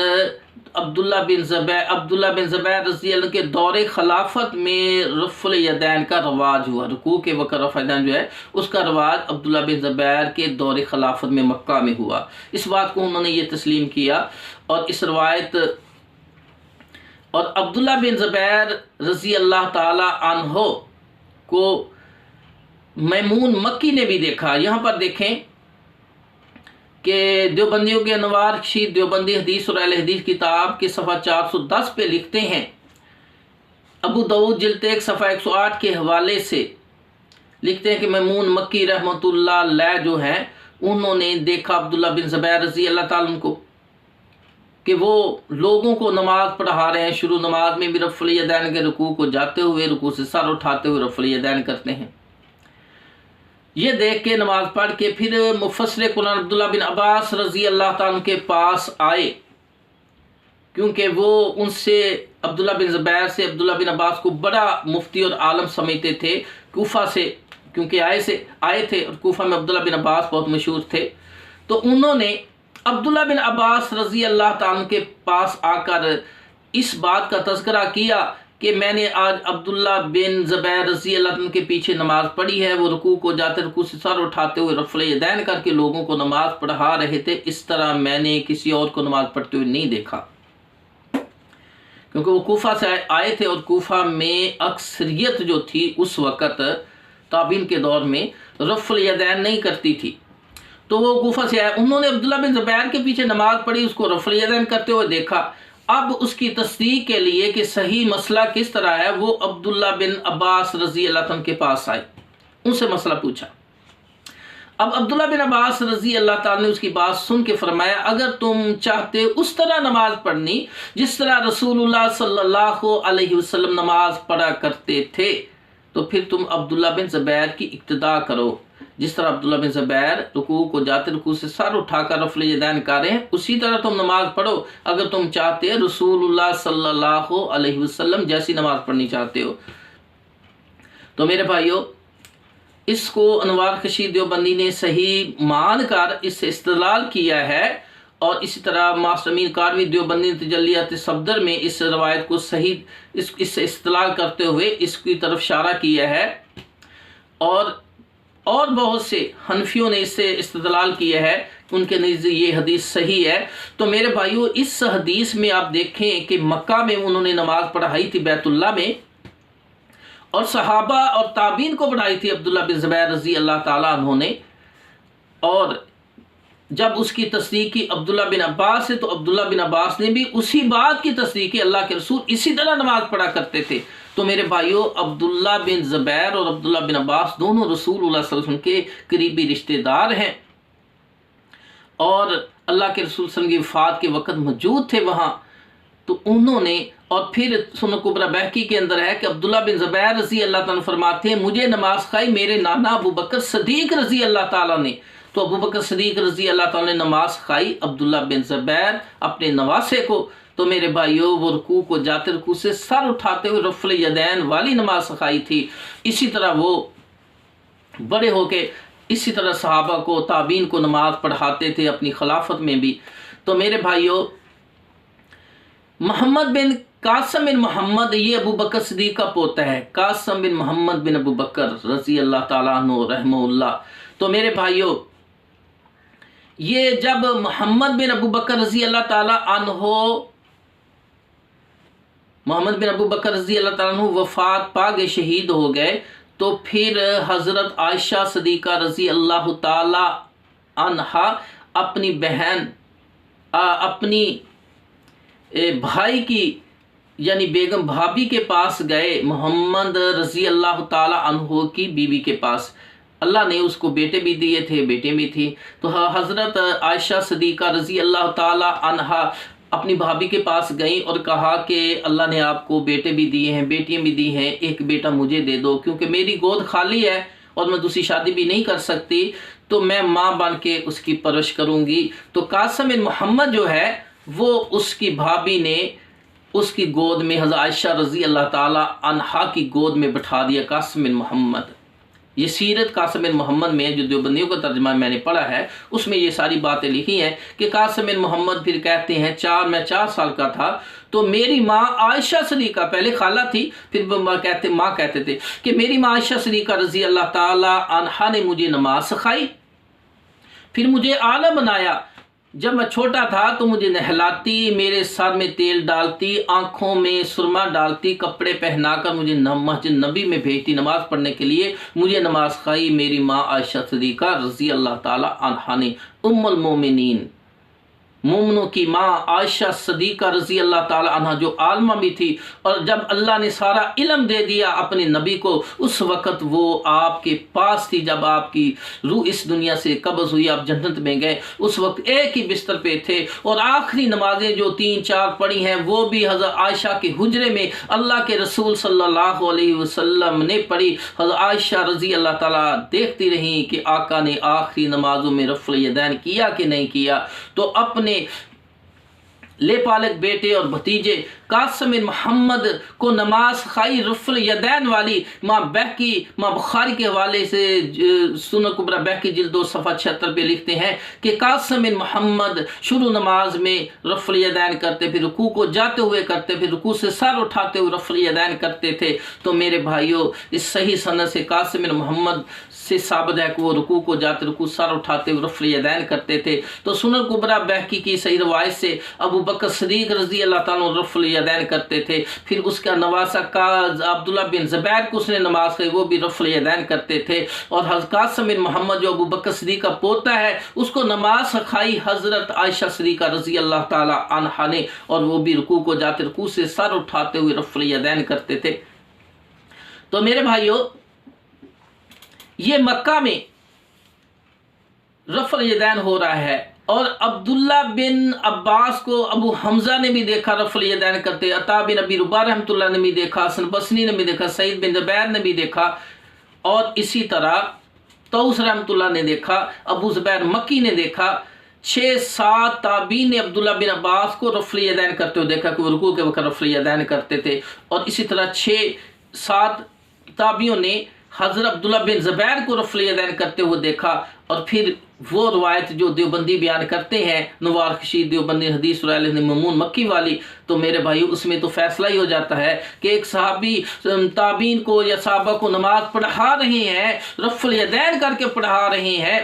अब्दुल्ला बिन ज़ुबैर रज़ी अल्लाह के दौरे खिलाफत में रफ़ल यदैन का रवाज हुआ। रुकू के वक़्त रफ़ल यदैन जो है उसका रवाज अब्दुल्ला बिन ज़ुबैर के दौरे खिलाफत में मक्का में हुआ। इस बात को उन्होंने ये तस्लीम किया। और इस रवायत, और अब्दुल्ला बिन ज़ुबैर रज़ी अल्लाह ताला अन्हो को मैमून मक्की ने भी देखा। यहाँ पर देखें कि देवबंदियों के अनवार शीर देवबंदी हदीस और अहले हदीस किताब के सफ़ा 410 पे लिखते हैं, अबू दाऊद जिल्द 1 सफ़ा 108 के हवाले से लिखते हैं कि मैमून मक्की रहमतुल्लाह अलैह जो हैं, उन्होंने देखा अब्दुल्ला बिन ज़ुबैर रज़ी अल्लाह ताला को कि वो लोगों को नमाज पढ़ा रहे हैं। शुरू नमाज में भी रफ़ल यदैन के, रुकू को जाते हुए, रुकू से सर उठाते हुए रफ़ल यदैन करते हैं। ये देख के नमाज पढ़ के फिर मुफस्सिर कुरान अब्दुल्ला बिन अब्बास रज़ी अल्लाह ताला के पास आए, क्योंकि वो उनसे अब्दुल्ला बिन ज़ुबैर से अब्दुल्ला बिन अब्बास को बड़ा मुफ्ती और आलम समझते थे। कूफा से क्योंकि आए थे, और कूफा में अब्दुल्ला बिन अब्बास बहुत मशहूर थे। तो उन्होंने अब्दुल्ला बिन अब्बास रज़ी अल्लाह ताला के पास आकर इस बात का तज़किरा किया कि मैंने आज अब्दुल्ला बिन ज़ुबैर रज़ी अल्लाह ताला के पीछे नमाज़ पढ़ी है। वो रुकू को जाते रुकू से सर उठाते हुए रफ़ल यदैन करके लोगों को नमाज़ पढ़ा रहे थे। इस तरह मैंने किसी और को नमाज़ पढ़ते हुए नहीं देखा, क्योंकि वो कूफा से आए थे और कूफा में अक्सरियत जो थी उस वक़्त ताबीन के दौर में रफ़ल यदैन नहीं करती थी। तो वो कूफा से आए, उन्होंने अब्दुल्ला बिन ज़ुबैर के पीछे नमाज़ पढ़ी, उसको रफ़ल यदैन करते हुए देखा। अब उसकी तस्दीक के लिए कि सही मसला किस तरह है, वो अब्दुल्ला बिन अब्बास रज़ी अल्लाह तआला के पास आए, उनसे मसला पूछा। अब अब्दुल्ला बिन अब्बास रज़ी अल्लाह तआला ने उसकी बात सुन के फरमाया, अगर तुम चाहते उस तरह नमाज पढ़नी जिस तरह रसूलुल्लाह सल्लल्लाहु अलैहि वसल्लम नमाज पढ़ा करते थे, तो फिर तुम अब्दुल्ला बिन ज़ुबैर की इक्तिदा करो। जिस तरह अब्दुल्ला बिन ज़ुबैर रुकू को जाते रुकू से सर उठाकर रफ़ल यदैन कर रहे हैं, उसी तरह तुम नमाज पढ़ो अगर तुम चाहते हो रसूलुल्लाह सल्लल्लाहु अलैहि वसल्लम जैसी नमाज पढ़नी चाहते हो। तो मेरे भाइयों, इसको अनवार कशीद देवबंदी ने सही मान कर इससे इस्तेदलाल किया है, और इसी तरह मास्टर अमीन कारवी देवबंदी तजल्लियात सफदर में इस रवायत को सही इससे इस्तेदलाल करते हुए इसकी तरफ इशारा किया है, और बहुत से हनफियों ने इससे इस्तेदलाल किया है, उनके नज़दीक ये हदीस सही है। तो मेरे भाइयों, इस हदीस में आप देखें कि मक्का में उन्होंने नमाज पढ़ाई थी बैतुल्लाह में, और सहाबा और ताबीन को पढ़ाई थी अब्दुल्ला बिन ज़ुबैर रज़ी अल्लाह ताला अन्हु ने। और जब उसकी तस्दीक की अब्दुल्ला बिन अब्बास से, तो अब्दुल्ला बिन अब्बास ने भी उसी बात की तस्दीक की, अल्लाह के रसूल इसी तरह नमाज पढ़ा करते थे। तो मेरे भाइयों, अब्दुल्ला बिन ज़ुबैर और अब्दुल्ला बिन अब्बास दोनों रसूलुल्लाह सल्लल्लाहु अलैहि वसल्लम के करीबी रिश्तेदार हैं, और अल्लाह के रसूल सल्लल्लाहु अलैहि वसल्लम की वफ़ात के वक़्त मौजूद थे वहाँ। तो उन्होंने, और फिर सुनन कुबरा बहकी के अंदर है कि अब्दुल्ला बिन ज़ुबैर रज़ी अल्लाह ताला फरमाते हैं, मुझे नमाज सिखाई मेरे नाना अबू बकर सदीक रज़ी अल्लाह ताला ने। तो अबू बकर सदीक रज़ी अल्लाह ताला ने नमाज सिखाई अब्दुल्ला बिन ज़ुबैर अपने नवासे को। तो मेरे भाइयों, वो रुकू को जाते रुकू से सर उठाते हुए रफ़ल यदैन वाली नमाज सिखाई थी। इसी तरह वो बड़े होके इसी तरह सहाबा को ताबीन को नमाज पढ़ाते थे अपनी खिलाफत में भी। तो मेरे भाइयों, मोहम्मद बिन कासिम बिन मोहम्मद, ये अबू बकर सिद्दीक का पोता है, कासिम बिन मोहम्मद बिन अबू बकर रज़ी अल्लाह ताला अन्हु रहमहुल्लाह। तो मेरे भाइयों, ये जब मोहम्मद बिन अबू बकर रज़ी अल्लाह ताला अन्हु वफ़ात पा गए, शहीद हो गए, तो फिर हज़रत आयशा सदीक़ा रज़ी अल्लाह ताला अन्हा अपनी बहन अपनी भाई की यानी बेगम भाभी के पास गए, मोहम्मद रज़ी अल्लाह ताला अन्हु की बीवी के पास। अल्लाह ने उसको बेटे भी दिए थे, बेटे भी थी। तो हज़रत आयशा सदीक़ा रज़ी अल्लाह ताला अन्हा अपनी भाभी के पास गई और कहा कि अल्लाह ने आपको बेटे भी दिए हैं, बेटियां भी दी हैं, एक बेटा मुझे दे दो, क्योंकि मेरी गोद खाली है और मैं दूसरी शादी भी नहीं कर सकती, तो मैं माँ बन के उसकी परवरिश करूँगी। तो कासिम बिन मोहम्मद जो है वो उसकी भाभी ने उसकी गोद में हज़रत आयशा रज़ी अल्लाह ताला अन्हा की गोद में बैठा दिया कासिम बिन मोहम्मद। ये सीरत कासिम बिन मोहम्मद में जो देवबंदियों का तर्जमा मैंने पढ़ा है, उसमें ये सारी बातें लिखी हैं कि कासिम बिन मोहम्मद फिर कहते हैं मैं 4 साल का था, तो मेरी माँ आयशा सदीक़ा, पहले खाला थी, फिर माँ कहते थे कि मेरी माँ आयशा सदीक़ा रज़ी अल्लाह ताला अन्हा ने मुझे नमाज सिखाई, फिर मुझे आला बनाया। जब मैं छोटा था तो मुझे नहलाती, मेरे सर में तेल डालती, आँखों में सुरमा डालती, कपड़े पहनाकर मुझे मस्जिद नबी में भेजती नमाज पढ़ने के लिए। मुझे नमाज सिखाई मेरी माँ आयशा सदीक़ा रज़ी अल्लाह ताला अन्हा ने। उम्मुल मोमिनीन, मोमिनों की माँ आयशा सदीक़ा रज़ी अल्लाह ताला अन्हा जो आलमा भी थी, और जब अल्लाह ने सारा इल्म दे दिया अपने नबी को, उस वक़्त वो आपके पास थी। जब आपकी रूह इस दुनिया से कब्ज़ हुई, आप जन्नत में गए, उस वक्त एक ही बिस्तर पे थे। और आखिरी नमाजें जो 3-4 पढ़ी हैं वो भी हज़रत आयशा के हुजरे में अल्लाह के रसूल सल्लल्लाहु अलैहि वसल्लम ने पढ़ी। हज़रत आयशा रज़ी अल्लाह ताला देखती रहीं कि आका ने आखिरी नमाजों में रफ़्ल यदैन किया कि नहीं किया। तो ले पालक बेटे और भतीजे कासिम बिन मोहम्मद को नमाज खाई रफ़ल यदैन वाली माँ बहकी माँ बुखारी के हवाले से सुनन कुबरा बहकी जिल्द 2 सफ़ा 76 पे लिखते हैं कि कासिम बिन मोहम्मद शुरू नमाज में रफ़ल यदैन करते, फिर रुकू को जाते हुए करते, फिर रुकू से सर उठाते हुए रफ़ल यदैन करते थे। तो मेरे भाइयों, इस सही सनद से कासिम बिन मोहम्मद से साबित है कि वो रुकू को जाते, रुकू सर उठाते हुए रफ़ल यदैन करते थे। तो सुनन कुबरा बहकी की सही रवायत से अबू बकर सिद्दीक़ रज़ी अल्लाह ताला अन्हु रफ़ल यदैन करते थे। फिर उसका नवासा का अब्दुल्ला बिन ज़ुबैर को उसने नमाज कही, वो भी रफ़ल यदैन करते थे। और हज़रत कासिम बिन मोहम्मद जो अबू बकर सिद्दीक़ का पोता है, उसको नमाज सिखाई हज़रत आयशा सिद्दीक़ा रज़ी अल्लाह ताला अन्हा ने, और वो भी रुकू को जाते, रुकू से सर उठाते हुए रफ़ल यदैन करते थे। तो मेरे भाइयों, ये मक्का में रफ़ल यदैन हो रहा है, और अब्दुल्ला बिन अब्बास को अबू हमज़ा ने भी देखा रफ़ल यदैन करते, अता बिन अबी रुबा रहमतुल्लाह ने भी देखा, हसन बसरी ने भी देखा, सईद बिन ज़ुबैर ने भी देखा, और इसी तरह तौस रहमतुल्लाह ने देखा, अबू ज़ुबैर मक्की ने देखा। 6-7 ताबीन ने अब्दुल्ला बिन अब्बास को रफ़ल यदैन करते हुए देखा कि वो रुकू के वक़्त रफ़ल यदैन करते थे। और इसी तरह 6-7 ताबियों ने हज़रत अब्दुल्ला बिन ज़ुबैर को रफ़ल यदैन करते हुए देखा। और फिर वो रवायत जो देवबंदी बयान करते हैं, नवार खशीद देवबंदी हदीस ममून मक्की वाली, तो मेरे भाइयों उसमें तो फैसला ही हो जाता है कि एक सहाबी ताबीन को या सहाबा को नमाज पढ़ा रहे हैं, रफ़ल यदैन करके पढ़ा रहे हैं,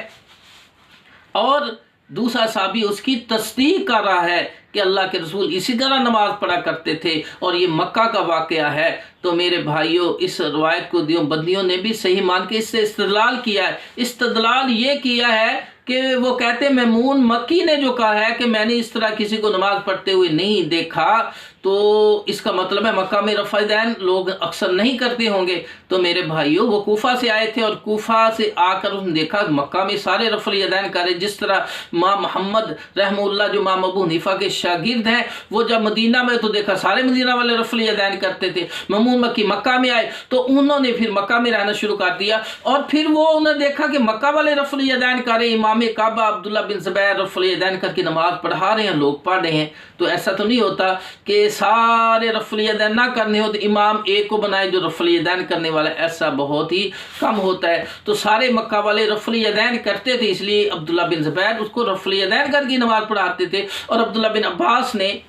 और दूसरा साहबी उसकी तस्दीक कर रहा है कि अल्लाह के रसूल इसी तरह नमाज पढ़ा करते थे, और ये मक्का का वाक़या है। तो मेरे भाइयों, इस रवायत को देवबंदियों ने भी सही मान के इससे इस्तदलाल किया है। इस्तदलाल ये किया है कि वो कहते ममून मक्की ने जो कहा है कि मैंने इस तरह किसी को नमाज पढ़ते हुए नहीं देखा, तो इसका मतलब है मक्का में रफ़ल यदैन लोग अक्सर नहीं करते होंगे। तो मेरे भाइयों, वो कूफा से आए थे, और कूफा से आकर उसने देखा मक्का में सारे रफ़ल यदैन कर रहे। जिस तरह माँ मोहम्मद रहमुल्लाह जो माँ अबू हनीफा के शागिर्द हैं, वो जब मदीना में तो देखा सारे मदीना वाले रफ़ल यदैन करते थे। ममून मक्की मक्का में आए तो उन्होंने फिर मक्का में रहना शुरू कर दिया, और फिर वो उन्होंने देखा कि मक्का वाले रफ़ल यदैन कर रहे, इमाम काबा अब्दुल्ला बिन ज़ुबैर रफ़ल यदैन करके नमाज पढ़ा रहे हैं, लोग पढ़ रहे हैं। तो ऐसा तो नहीं होता कि सारे रफ़ल यदैन ना करने हो तो इमाम एक को बनाए जो रफ़ल यदैन करने वाला, ऐसा बहुत ही कम होता है। तो सारे मक्का वाले रफ़ल यदैन करते थे, इसलिए अब्दुल्ला बिन ज़ुबैर उसको रफ़ल यदैन करके नमाज पढ़ाते थे, और अब्दुल्ला बिन अब्बास ने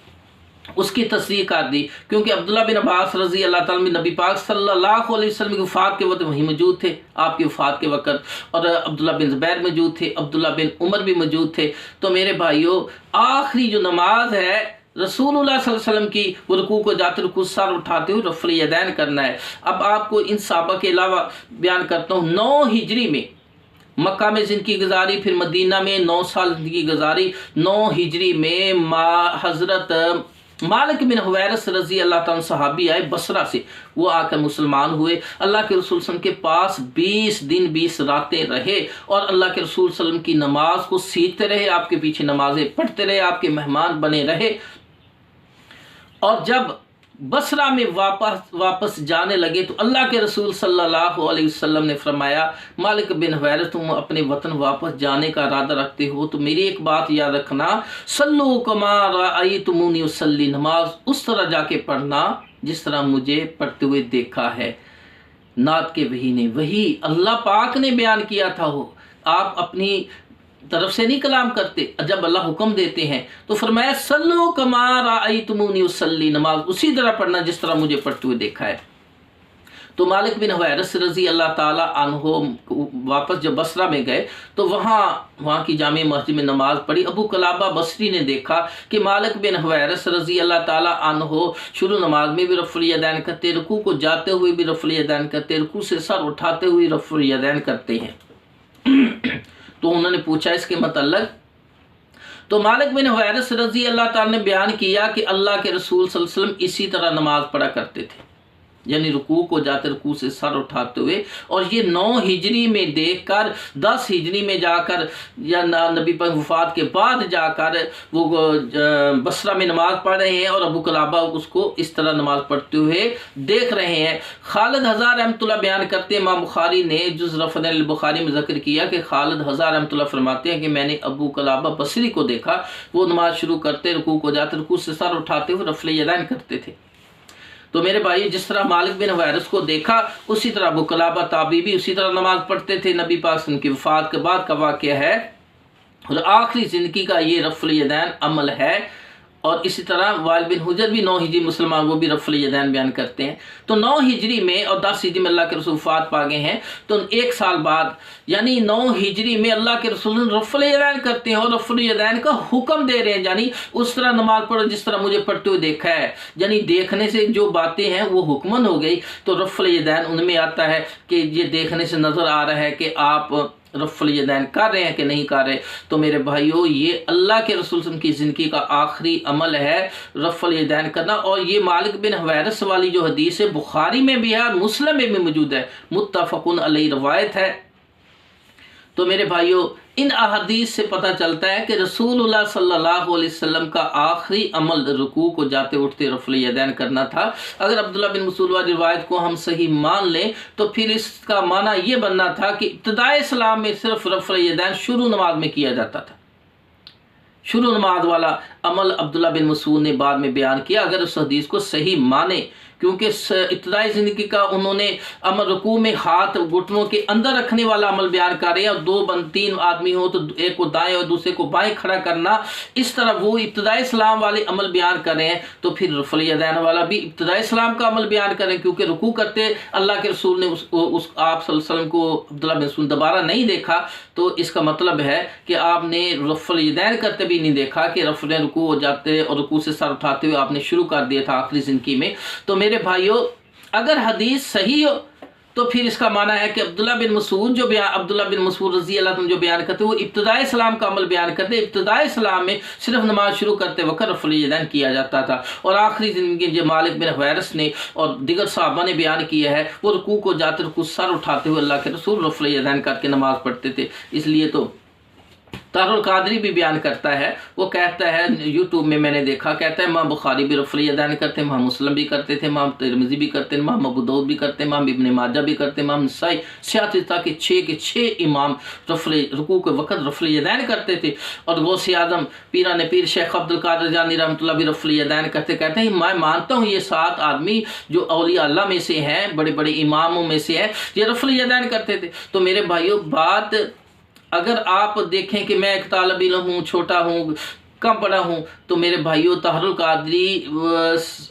उसकी तस्दीक कर दी, क्योंकि अब्दुल्ला बिन अब्बास रज़ी अल्लाह ताला अन्हु नबी पाक सल्लल्लाहु अलैहि वसल्लम की वफ़ात के वक्त वहीं मौजूद थे, आपकी वफ़ात के वक्त, और अब्दुल्ला बिन ज़ुबैर मौजूद थे, अब्दुल्ला बिन उमर भी मौजूद थे। तो मेरे भाइयों, आखिरी जो नमाज है रसूलुल्लाह सल्लल्लाहु अलैहि वसल्लम की, वो रुकू को जाते रुकू सर उठाते हुए रफ़ल यदैन करना है। अब आपको इन सहाबा के अलावा बयान करता हूँ। 9 हिजरी में मक्का में ज़िंदगी गुजारी, फिर मदीना में 9 साल ज़िंदगी गुजारी। 9 हिजरी में हज़रत मालिक बिन हुवैरिस रज़ी अल्लाह ताला सहाबी आए बसरा से, वो आकर मुसलमान हुए। अल्लाह के रसूल सल्लल्लाहु अलैहि वसल्लम के पास 20 दिन 20 रातें रहे, और अल्लाह के रसूल सल्लल्लाहु अलैहि वसल्लम की नमाज को सीखते रहे, आपके पीछे नमाजें पढ़ते रहे, आपके मेहमान बने रहे। और जब बसरा में वापस जाने लगे तो अल्लाह के रसूल सल्लल्लाहु अलैहि वसल्लम ने फरमाया, मालिक बिन हुवैरिस, तुम अपने वतन वापस जाने का इरादा रखते हो तो मेरी एक बात याद रखना, सल्लू कमा रअयतुमूनी उसल्ली, नमाज उस तरह जाके पढ़ना जिस तरह मुझे पढ़ते हुए देखा है। नात के वही अल्लाह पाक ने बयान किया था। हो आप अपनी तरफ से नहीं कलाम करते, जब अल्लाह हुक्म देते हैं तो फरमाया सल्लू कमा रअयतुमूनी उसल्ली, नमाज उसी तरह पढ़ना जिस तरह मुझे पढ़ते हुए देखा है। तो मालिक बिन हुवैरिस रज़ी अल्लाह ताला अन्हो वापस जब बसरा में गए तो वहाँ की जामे मस्जिद में नमाज पढ़ी। अबू कलाबा बसरी ने देखा कि मालिक बिन हुवैरिस रज़ी अल्लाह ताला अन्हो शुरू नमाज में भी रफ़ल यदैन करते, रुकू को जाते हुए भी रफ़ल यदैन करते, रुकू से सर उठाते हुए रफ़ल यदैन करते हैं। तो उन्होंने पूछा इसके मतलब, तो मालिक बिन हुवैरिस रज़ी अल्लाह ताला ने बयान किया कि अल्लाह के रसूल सल्लल्लाहु अलैहि वसल्लम इसी तरह नमाज पढ़ा करते थे। यानी रुकू को जाते रुकू से सर उठाते हुए। और ये 9 हिजरी में देखकर 10 हिजरी में जाकर या नबी पर वफात के बाद जाकर वो बसरा में नमाज पढ़ रहे हैं और अबू कलाबा उसको इस तरह नमाज पढ़ते हुए देख रहे हैं। खालिद हज़ार रहमतुल्लाह बयान करते हैं, इमाम बुखारी ने जुज़ रफ़द अल बुखारी में ज़िक्र किया कि खालिद हज़ार रहमतुल्लाह फरमाते हैं कि मैंने अबू कलाबा बसरी को देखा, वो नमाज शुरू करते रुकू को जाते रुकू से सर उठाते हुए रफ़ल यदैन करते थे। तो मेरे भाई, जिस तरह मालिक बिन हुवैरिस को देखा उसी तरह अबू कलाबा ताबी भी उसी तरह नमाज पढ़ते थे। नबी पाक की वफ़ात के बाद का वाक़या है और आखिरी ज़िंदगी का ये रफ़ल यदैन अमल है। और इसी तरह वाइल बिन हुजर भी 9 हिजरी मुसलमान, वो भी रफ़ल यदैन बयान करते हैं। तो 9 हिजरी में और 10 हिजरी में अल्लाह के रसूल वफ़ात पा गए हैं, तो 1 साल बाद यानी 9 हिजरी में अल्लाह के रसूल रफ़ल यदैन करते हैं और रफ़ल यदैन का हुक्म दे रहे हैं, यानी उस तरह नमाज पढ़ो जिस तरह मुझे पढ़ते हुए देखा है। यानी देखने से जो बातें हैं वो हुक्मन हो गई। तो रफ़ल यदैन उनमें आता है कि ये देखने से नज़र आ रहा है कि आप रफ़ल यदैन कर रहे हैं कि नहीं कर रहे। तो मेरे भाइयों, ये अल्लाह के रसूल की ज़िंदगी का आखिरी अमल है रफ़ल यदैन करना। और ये मालिक बिन हुवैरिस वाली जो हदीस है बुखारी में भी है और मुस्लिम में भी मौजूद है, मुत्तफ़क़ुन अलैहि रवायत है। तो मेरे भाइयों, इन अहदीस से पता चलता है कि रसूलुल्लाह सल्लल्लाहु अलैहि वसल्लम का आखिरी अमल रुकू को जाते उठते रफ़ल यदैन करना था। अगर अब्दुल्लाह बिन मसूद वाली रिवायत को हम सही मान लें तो फिर इसका माना ये बनना था कि इब्तिदाए इस्लाम में सिर्फ रफ़ल यदैन शुरू नमाज में किया जाता था। शुरू नमाज वाला अमल अब्दुल्लाह बिन मसूद ने बाद में बयान किया, अगर उस हदीस को सही माने, क्योंकि इब्तिदाई ज़िंदगी का उन्होंने अमल रुकू में हाथ घुटनों के अंदर रखने वाला अमल बयान कर रहे हैं। और 2-3 आदमी हो तो एक को दाएं और दूसरे को बाएं खड़ा करना, इस तरह वो इब्तिदाई इस्लाम वाले अमल बयान कर रहे हैं। तो फिर रफ़ल यदैन वाला भी इब्तिदाई इस्लाम का अमल बयान करें, क्योंकि रुकू करते अल्लाह के रसूल ने उस आप सल्लल्लाहु अलैहि वसल्लम को अब्दुल्लाह बिन मसूद दोबारा नहीं देखा। तो इसका मतलब है कि आपने रफ़ल यदैन करते भी नहीं देखा कि रफ़ल रुकू हो जाते और रुकू से सर उठाते हुए आपने शुरू कर दिया था आखिरी ज़िंदगी में। तो मेरे भाइयों, अगर हदीस सही हो तो फिर इसका माना है कि अब्दुल्लाह बिन मसूद रज़ी अल्लाह अन्हु जो बयान करते वो इब्तिदाई इस्लाम का अमल बयान करते। इब्तिदाई इस्लाम में सिर्फ नमाज शुरू करते वक्त रफ़ल यदैन किया जाता था। और आखिरी ज़िंदगी जो मालिक बिन हुवैरिस ने और दिगर सहाबा ने बयान किया है, वो रुकू को जाते रुकू सर उठाते हुए अल्लाह के रसूल रफ़ल यदैन करके नमाज पढ़ते थे। इसलिए तो तारुल कादरी भी बयान करता है, वो कहता है यूट्यूब में मैंने देखा, कहता है इमाम बुखारी भी रफ़ल यदैन करते, इमाम मुस्लिम भी करते थे, इमाम तिरमिज़ी भी करते, इमाम अबू दाऊद भी करते, इमाम इब्न माजा भी करते, इमाम नसाई, सियासता के 6 इमाम रफ़ल रुकू के वक़्त रफ़ल यदैन करते थे। और गौसे आज़म पीरान पीर शेख अब्दुल कादिर जिलानी रहमतुल्लाह भी रफ़ल यदैन करते। कहते हैं मैं मानता हूँ ये 7 आदमी जो औलिया अल्लाह में से हैं, बड़े बड़े इमामों में से हैं, ये रफ़ल यदैन करते थे। तो मेरे भाइयों, बात अगर आप देखें कि मैं एक तालिब इल्म हूँ, छोटा हूँ, कम पढ़ा हूँ, तो मेरे भाइयों तारुल कादरी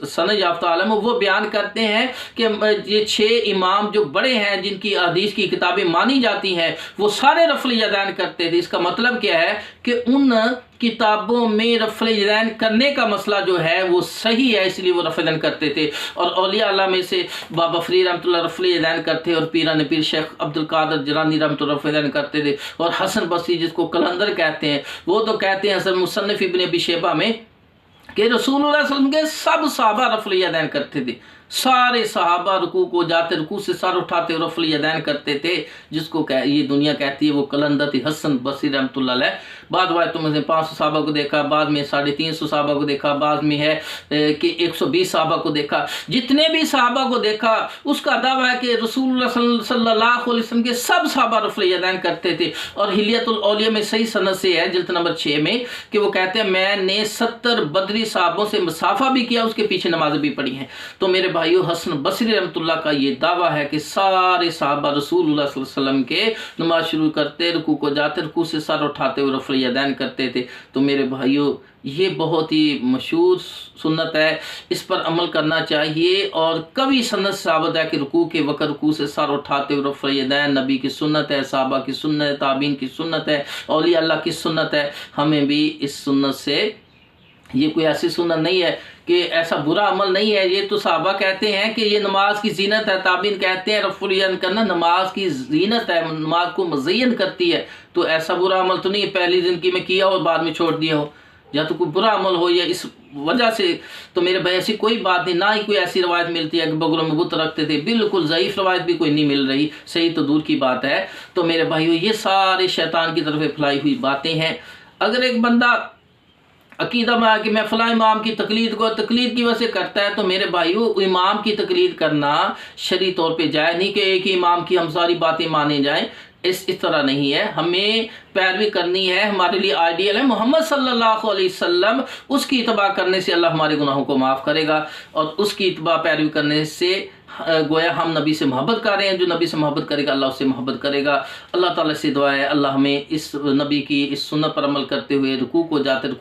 सनद याफ्ता आलम वो बयान करते हैं कि ये 6 इमाम जो बड़े हैं जिनकी हदीस की किताबें मानी जाती हैं, वो सारे रफ़ल यदैन करते थे। इसका मतलब क्या है कि उन किताबों में रफ़ल यदैन करने का मसला जो है वो सही है, इसलिए वो रफ़ल यदैन करते थे। और औलिया अल्लाह में से बाबा फरीद रहमतुल्लाह रफ़ल यदैन करते और पीरान पीर शेख अब्दुल कादिर जिलानी रहमतुल्लाह रफ़ल यदैन करते थे। और हसन बसरी जिसको कलंदर कहते हैं, वो तो कहते हैं हसन मुसन्निफ इब्न अबी शैबा में कि रसूलुल्लाह सल्लल्लाहु अलैहि वसल्लम के सब सहाबा रफ़ल यदैन करते थे। सारे सहाबा रुकू को जाते रुकू से सर उठाते रफ़ल यदैन करते थे, जिसको ये दुनिया कहती है वो कलंदर थी हसन बसरी रहमतुल्लाह अलैह। बाद वायतों में से 500 सहाबा को देखा, बाद में 350 सहाबा को देखा, बाद में है कि 120 सहाबा को देखा। जितने भी सहाबा को देखा उसका दावा है कि रसूलुल्लाह सल्लल्लाहु अलैहि वसल्लम के सब सहाबा रफ़ल यदैन करते थे। और हिलियतुल औलिया में सही सनद से है जिल्द नंबर 6 में कि वो कहते हैं मैंने 70 बदरी सहाबों से मुसाफा भी किया, उसके पीछे नमाज भी पढ़ी हैं। तो मेरे भाइयों, हसन बसरी रहमतुल्लाह का ये दावा है कि सारे सहाबा रसूलुल्लाह सल्लल्लाहु अलैहि वसल्लम के नमाज शुरू करते रुकू को जाते रुकू से सर उठाते हुए रफ़ल यदैन करते थे। तो मेरे भाइयों, ये बहुत ही मशहूर सुन्नत है, इस पर अमल करना चाहिए। और कभी सनद साबित है कि रुकू के वक़्त रुकू से सर उठाते हुए रफ़ल यदैन नबी की सुन्नत है, सहाबा की सुन्नत है, ताबीन की सुन्नत है, औलिया अल्लाह की सुन्नत है। हमें भी इस सुन्नत से, ये कोई ऐसी सुन्नत नहीं है कि ऐसा बुरा अमल नहीं है। ये तो सहाबा कहते हैं कि ये नमाज की जीनत है, ताबीन कहते हैं रफ़ल यदैन करना नमाज की जीनत है, नमाज को मज़य्यन करती है। तो ऐसा बुरा अमल तो नहीं है पहली ज़िंदगी में किया और बाद में छोड़ दिया हो। या तो कोई बुरा अमल हो या इस वजह से, तो मेरे भाई ऐसी कोई बात नहीं। ना ही कोई ऐसी रवायत मिलती है कि बगलों में बुत रखते थे, बिल्कुल ज़ईफ़ रवायत भी कोई नहीं मिल रही, सही तो दूर की बात है। तो मेरे भाइयों ये सारे शैतान की तरफ फैलाई हुई बातें हैं। अगर एक बंदा अकीदा में कि मैं फ़लाँ इमाम की तकलीद की वजह से करता है, तो मेरे भाइयों इमाम की तकलीद करना शरई तौर पे जाए नहीं कि एक ही इमाम की हम सारी बातें माने जाएं, इस तरह नहीं है। हमें पैरवी करनी है, हमारे लिए आइडियल है मोहम्मद सल्लल्लाहु अलैहि वसल्लम। उसकी इत्तबा करने से अल्लाह हमारे गुनाहों को माफ़ करेगा, और उसकी इत्तबा पैरवी करने से गोया हम नबी से मोहब्बत कर रहे हैं। जो नबी से मोहब्बत करेगा अल्लाह उससे मोहब्बत करेगा। अल्लाह ताला से दुआ है अल्लाह हमें इस नबी की इस सुन्नत पर अमल करते हुए रुकू को जाते